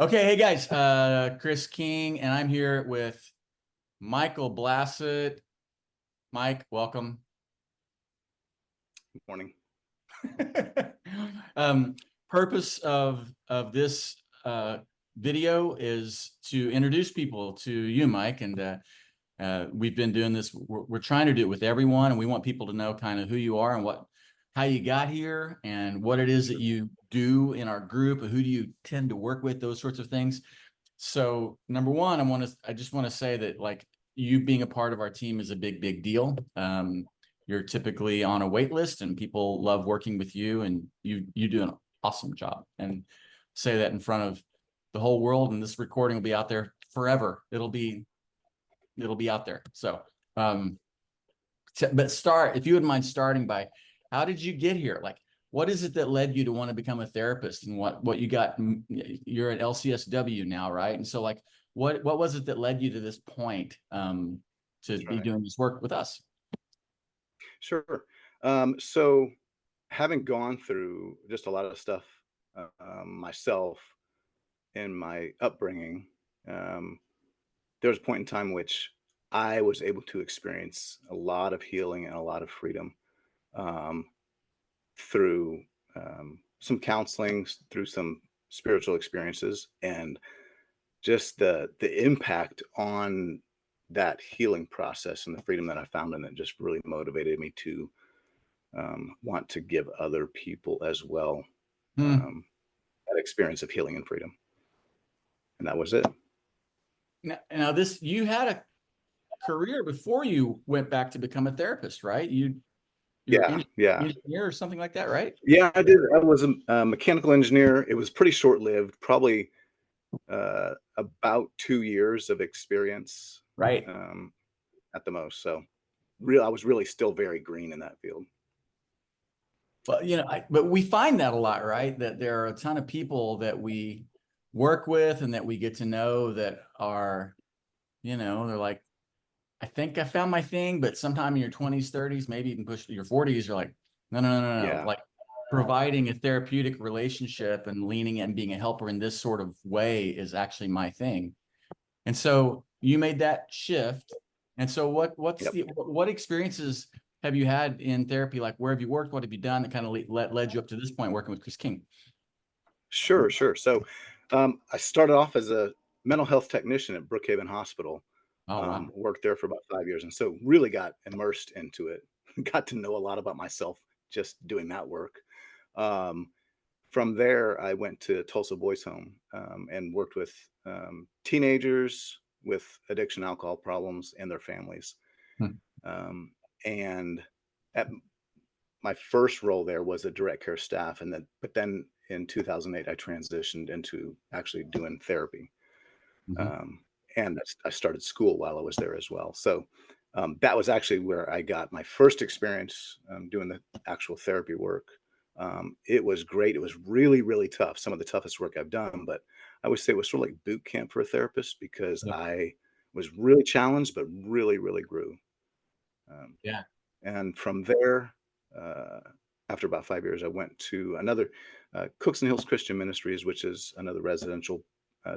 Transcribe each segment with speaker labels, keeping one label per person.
Speaker 1: Okay, hey guys, Chris King, and I'm here with Michael Blacet. Mike, welcome.
Speaker 2: Good morning.
Speaker 1: um, Purpose of this video is to introduce people to you, Mike, and we've been doing this. We're trying to do it with everyone, and we want people to know kind of who you are and how you got here, and what it is that you do in our group, and who do you tend to work with, those sorts of things. So number one, I just want to say that like you being a part of our team is a big deal. You're typically on a wait list and people love working with you, and you do an awesome job, and say that in front of the whole world. And this recording will be out there forever. It'll be out there. So, but if you wouldn't mind starting by, how did you get here? Like, what is it that led you to want to become a therapist, and what you got? You're at LCSW now, right? And so like, what was it that led you to this point, to be
Speaker 2: Right.
Speaker 1: doing this work with us?
Speaker 2: Sure. So having gone through just a lot of stuff myself in my upbringing, um, there was a point in time which I was able to experience a lot of healing and a lot of freedom um, through some counseling, through some spiritual experiences, and just the impact on that healing process and the freedom that I found in it just really motivated me to want to give other people as well
Speaker 1: Hmm.
Speaker 2: that experience of healing and freedom. And that was it.
Speaker 1: Now this, you had a career before you went back to become a therapist, right? You're
Speaker 2: Yeah,
Speaker 1: an
Speaker 2: yeah,
Speaker 1: engineer or something like that, right?
Speaker 2: yeah. I did. I was a mechanical engineer. It was pretty short lived, probably about 2 years of experience
Speaker 1: Right.
Speaker 2: um, at the most. So, real, I was really still very green in that field.
Speaker 1: Well, but we find that a lot, right? That there are a ton of people that we work with and that we get to know that are, they're like, I think I found my thing, but sometime in your 20s, 30s, maybe even push to your 40s, you're like, no.
Speaker 2: Yeah,
Speaker 1: Like providing a therapeutic relationship and leaning and being a helper in this sort of way is actually my thing. And so you made that shift. And so
Speaker 2: yep.
Speaker 1: what experiences have you had in therapy? Like, where have you worked? What have you done that kind of led you up to this point working with Chris King?
Speaker 2: Sure, sure. So, I started off as a mental health technician at Brookhaven Hospital.
Speaker 1: Oh, wow.
Speaker 2: Worked there for about 5 years, and so really got immersed into it. Got to know a lot about myself just doing that work. Um, from there, I went to Tulsa Boys Home and worked with teenagers with addiction, alcohol problems, and their families.
Speaker 1: Hmm.
Speaker 2: Um, and at my first role there was a direct care staff, and then in 2008 I transitioned into actually doing therapy,
Speaker 1: Mhm.
Speaker 2: um, and I started school while I was there as well. So that was actually where I got my first experience doing the actual therapy work. It was great. It was really tough. Some of the toughest work I've done, but I would say it was sort of like boot camp for a therapist because
Speaker 1: Yeah.
Speaker 2: I was really challenged, but really grew. Um,
Speaker 1: Yeah.
Speaker 2: and from there, uh, after about 5 years, I went to another Cooks and Hills Christian Ministries, which is another residential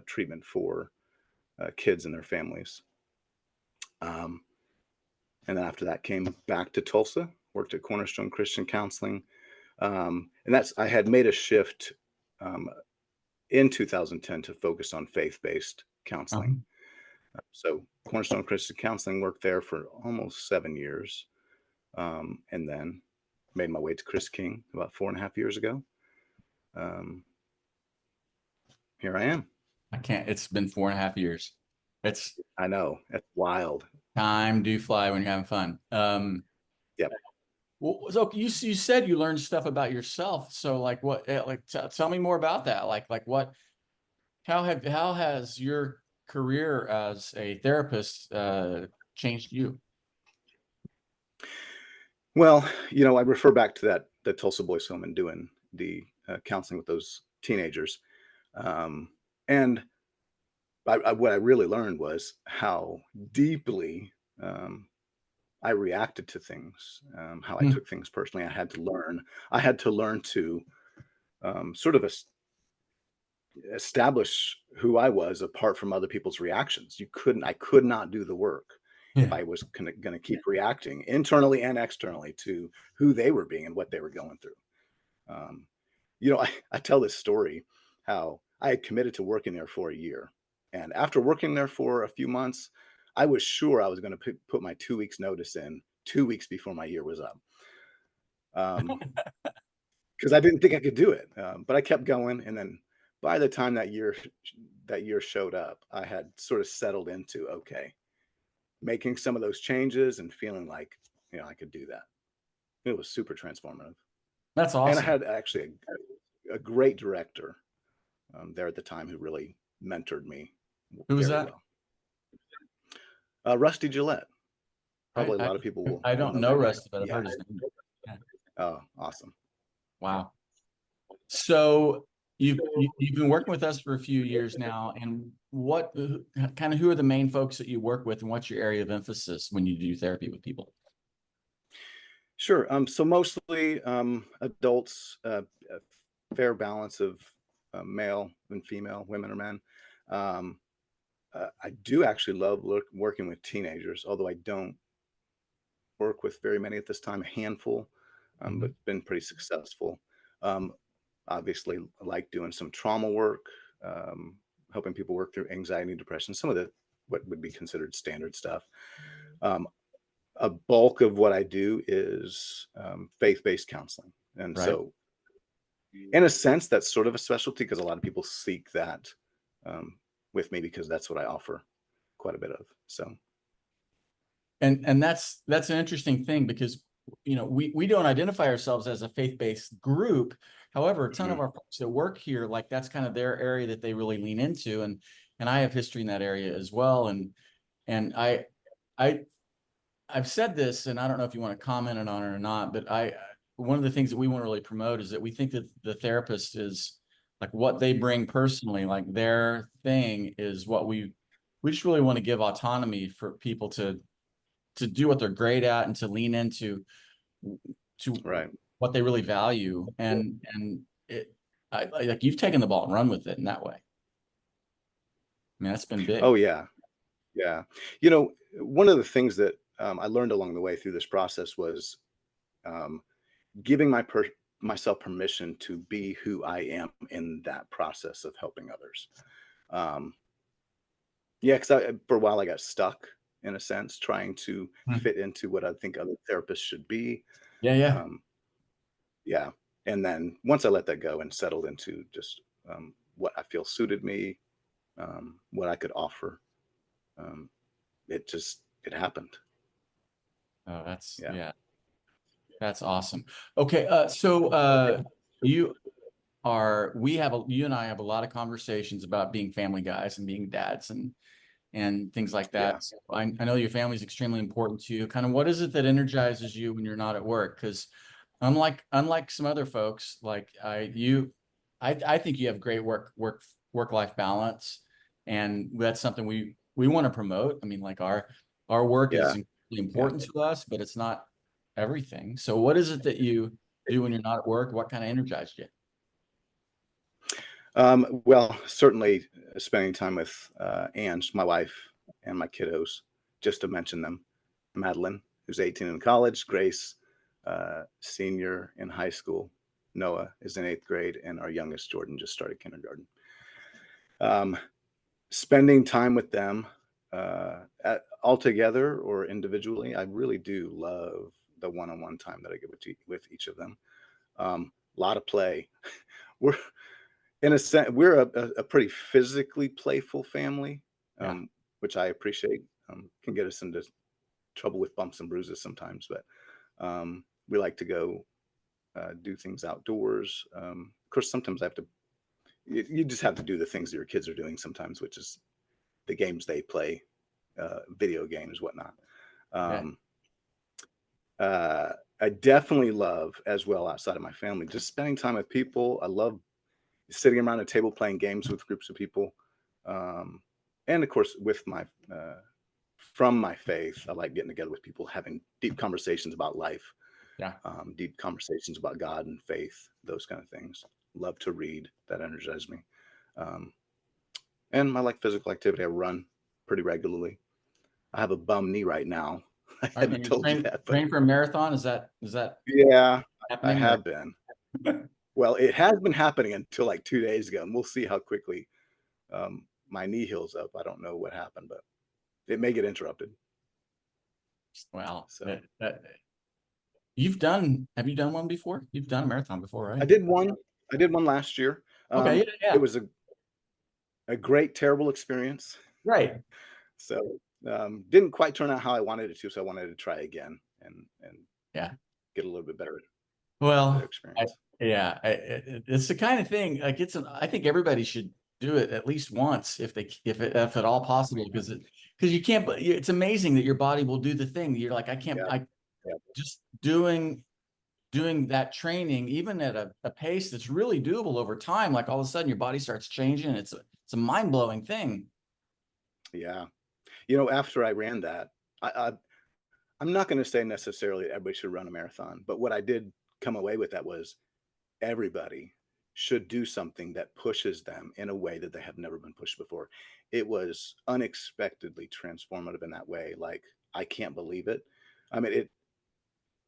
Speaker 2: treatment for kids and their families. Um, and then after that, came back to Tulsa, worked at Cornerstone Christian Counseling, and I had made a shift um, in 2010 to focus on faith-based counseling.
Speaker 1: Um,
Speaker 2: So Cornerstone Christian Counseling worked there for almost 7 years, and then made my way to Chris King about 4.5 years ago. Um, Here I am.
Speaker 1: I can't, it's been 4.5 years. It's
Speaker 2: I know, it's wild.
Speaker 1: time do fly when you're having fun.
Speaker 2: Yep.
Speaker 1: Well, so you said you learned stuff about yourself. So like what, like tell me more about that. Like what, how has your career as a therapist changed you?
Speaker 2: Well, I refer back to the Tulsa Boys Home and doing the counseling with those teenagers, um, and what I really learned was how deeply um, I reacted to things, how I
Speaker 1: Hmm.
Speaker 2: took things personally. I had to learn. I had to learn to sort of establish who I was apart from other people's reactions. I could not do the work if
Speaker 1: Yeah.
Speaker 2: I was going to keep reacting internally and externally to who they were being and what they were going through. Um, I tell this story how I had committed to working there for a year. And after working there for a few months, I was sure I was going to put my 2 weeks notice in 2 weeks before my year was up. Because I didn't think I could do it. But I kept going. And then by the time that year showed up, I had sort of settled into, okay, making some of those changes and feeling like, I could do that. It was super transformative.
Speaker 1: That's
Speaker 2: And I
Speaker 1: awesome.
Speaker 2: had actually a great director there at the time who really mentored me
Speaker 1: Who was
Speaker 2: very
Speaker 1: that?
Speaker 2: well. Rusty Gillette.
Speaker 1: I
Speaker 2: Probably a
Speaker 1: I
Speaker 2: lot of people
Speaker 1: I
Speaker 2: will
Speaker 1: don't
Speaker 2: know
Speaker 1: know
Speaker 2: that name.
Speaker 1: Rusty, but I've
Speaker 2: Yeah.
Speaker 1: heard his name. Yeah.
Speaker 2: Oh, awesome. Yeah.
Speaker 1: Wow. So you've been working with us for a few years now, and what kind of who are the main folks that you work with, and what's your area of emphasis when you do therapy with people?
Speaker 2: Sure. So mostly adults, a fair balance of male and female, women or men. Um, I do actually love working with teenagers, although I don't work with very many at this time, a handful, but
Speaker 1: Mhm.
Speaker 2: been pretty successful. Um, Obviously, I like doing some trauma work, um, helping people work through anxiety and depression, some of the what would be considered standard stuff. Um, a bulk of what I do is faith-based counseling. And
Speaker 1: Right.
Speaker 2: so, in a sense, that's sort of a specialty because a lot of people seek that um, with me because that's what I offer quite a bit of. So,
Speaker 1: And that's an interesting thing because we don't identify ourselves as a faith-based group. However, a ton of
Speaker 2: mhm,
Speaker 1: our folks that work here, like that's kind of their area that they really lean into, and I have history in that area as well. And I I've said this, and I don't know if you want to comment on it or not, but one of the things that we want to really promote is that we think that the therapist is like what they bring personally, like their thing is what we just really want to give autonomy for people to do what they're great at and to lean into to
Speaker 2: right.
Speaker 1: what they really value. And like you've taken the ball and run with it in that way. I mean, that's been
Speaker 2: Oh,
Speaker 1: big.
Speaker 2: yeah. Yeah. One of the things that I learned along the way through this process was um, giving myself permission to be who I am in that process of helping others. Um, yeah, because for a while I got stuck in a sense, trying to
Speaker 1: Mhm.
Speaker 2: fit into what I think other therapists should be.
Speaker 1: Yeah, yeah.
Speaker 2: Um, yeah, and then once I let that go and settled into just what I feel suited me, what I could offer, um, it happened.
Speaker 1: Oh, that's
Speaker 2: Yeah,
Speaker 1: yeah, that's awesome. Okay, you you and I have a lot of conversations about being family guys and being dads and things like
Speaker 2: yeah,
Speaker 1: that. So I know your family is extremely important to you. Kind of what is it that energizes you when you're not at work? Because unlike some other folks, like I think you have great work life balance, and that's something we want to promote. I mean, like our work is
Speaker 2: yeah,
Speaker 1: incredibly
Speaker 2: yeah.
Speaker 1: important to us, but it's not everything. So what is it that you do when you're not at work? What kind of energizes you?
Speaker 2: Well, certainly spending time with Ange, my wife, and my kiddos, just to mention them. Madeline, who's 18 in college, Grace, senior in high school, Noah is in eighth grade, and our youngest, Jordan, just started kindergarten. Um, Spending time with them all together or individually, I really do love the one-on-one time that I get with each of them. A lot of play. We're in a sense, we're a pretty physically playful family,
Speaker 1: Yeah,
Speaker 2: which I appreciate. Can get us into trouble with bumps and bruises sometimes, but we like to go do things outdoors. Of course, sometimes I have to. You just have to do the things that your kids are doing sometimes, which is the games they play, video games, whatnot.
Speaker 1: yeah,
Speaker 2: Um, I definitely love as well outside of my family, just spending time with people. I love sitting around a table playing games with groups of people. Um, and of course, with from my faith, I like getting together with people, having deep conversations about life,
Speaker 1: yeah.
Speaker 2: deep conversations about God and faith, those kind of things. Love to read. That energizes me. Um, and I like physical activity. I run pretty regularly. I have a bum knee right now. I
Speaker 1: Are
Speaker 2: hadn't
Speaker 1: you
Speaker 2: told you that, but
Speaker 1: train for a marathon? Is that
Speaker 2: yeah, I
Speaker 1: happening or?
Speaker 2: have been. Well, it has been happening until like 2 days ago, and we'll see how quickly my knee heals up. I don't know what happened, but it may get interrupted.
Speaker 1: Well,
Speaker 2: So
Speaker 1: have you done one before? You've done a marathon before,
Speaker 2: I
Speaker 1: right?
Speaker 2: did one. I did one last year.
Speaker 1: Okay, yeah,
Speaker 2: It
Speaker 1: yeah,
Speaker 2: was a great, terrible experience.
Speaker 1: right.
Speaker 2: So didn't quite turn out how I wanted it to. So I wanted to try again and
Speaker 1: Yeah.
Speaker 2: get a little bit better
Speaker 1: Well,
Speaker 2: experience.
Speaker 1: it's the kind of thing like I think everybody should do it at least once if at all possible because you can't. But it's amazing that your body will do the thing. You're like
Speaker 2: Yeah.
Speaker 1: I
Speaker 2: Yeah.
Speaker 1: just doing that training even at a pace that's really doable over time. Like all of a sudden your body starts changing. It's a mind blowing thing.
Speaker 2: Yeah. After I ran that, I I'm not going to say necessarily everybody should run a marathon, but what I did come away with that was everybody should do something that pushes them in a way that they have never been pushed before. It was unexpectedly transformative in that way. Like, I can't believe it. I mean, it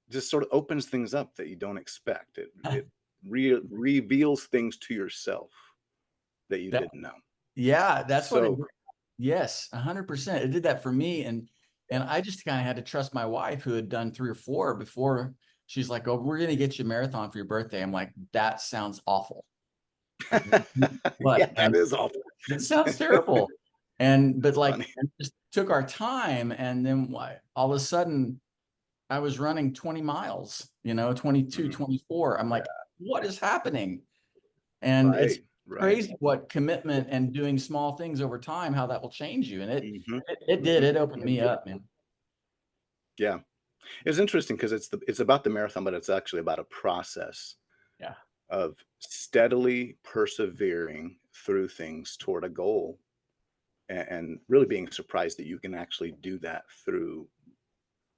Speaker 2: just sort of opens things up that you don't expect. It reveals things to yourself that you
Speaker 1: That
Speaker 2: didn't know.
Speaker 1: yeah, that's what it.
Speaker 2: So,
Speaker 1: Yes, 100%. It did that for me, and I just kind of had to trust my wife, who had done 3 or 4 before. She's like, "Oh, we're gonna get you a marathon for your birthday." I'm like, "That sounds awful." Like,
Speaker 2: yeah,
Speaker 1: what?
Speaker 2: that
Speaker 1: And
Speaker 2: is awful.
Speaker 1: it sounds terrible. And but
Speaker 2: It's
Speaker 1: like,
Speaker 2: funny.
Speaker 1: it just took our time, and then all of a sudden, I was running 20 miles. 22,
Speaker 2: Mhm.
Speaker 1: 24. I'm like,
Speaker 2: Yeah,
Speaker 1: "What is happening?" And it's
Speaker 2: right, right.
Speaker 1: crazy what commitment and doing small things over time, how that will change you. And
Speaker 2: Mhm,
Speaker 1: it did.
Speaker 2: mhm.
Speaker 1: It opened me up, man.
Speaker 2: Yeah. It's interesting because it's about the marathon, but it's actually about a process
Speaker 1: Yeah.
Speaker 2: of steadily persevering through things toward a goal and really being surprised that you can actually do that through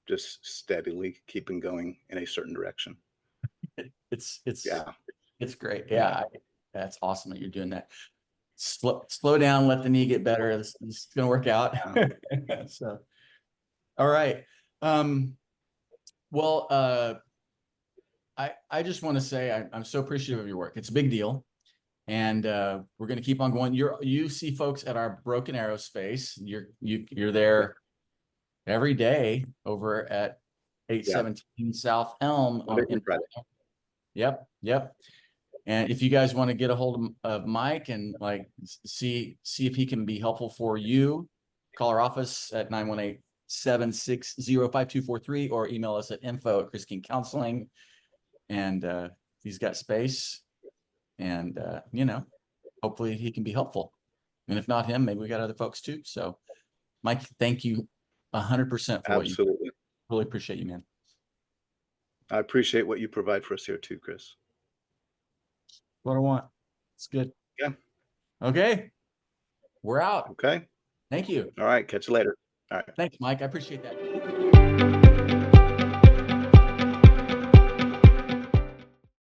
Speaker 2: just steadily keeping going in a certain direction.
Speaker 1: It's it's
Speaker 2: Yeah.
Speaker 1: it's great. Yeah. That's awesome that you're doing that. Slow down, let the knee get better. This is gonna work out.
Speaker 2: Yeah.
Speaker 1: So, all right. Um, well, I just want to say I'm so appreciative of your work. It's a big deal. And we're going to keep on going. You see folks at our Broken Arrow space. You're
Speaker 2: Yeah.
Speaker 1: there every day over at
Speaker 2: Yeah.
Speaker 1: 817 South Elm
Speaker 2: Monday through
Speaker 1: in.
Speaker 2: Friday.
Speaker 1: Yep. And if you guys want to get a hold of Mike and like see if he can be helpful for you, call our office at 918-760-5243 or email us at info@Chris King Counseling. And he's got space, and hopefully he can be helpful. And if not him, maybe we got other folks too. So, Mike, thank you 100% for what you do.
Speaker 2: Absolutely.
Speaker 1: Really appreciate you, man.
Speaker 2: I appreciate what you provide for us here too, Chris.
Speaker 1: What I want. It's good.
Speaker 2: Yeah.
Speaker 1: Okay, we're out.
Speaker 2: Okay.
Speaker 1: Thank you.
Speaker 2: All right. Catch you later. All right.
Speaker 1: Thanks, Mike. I appreciate that.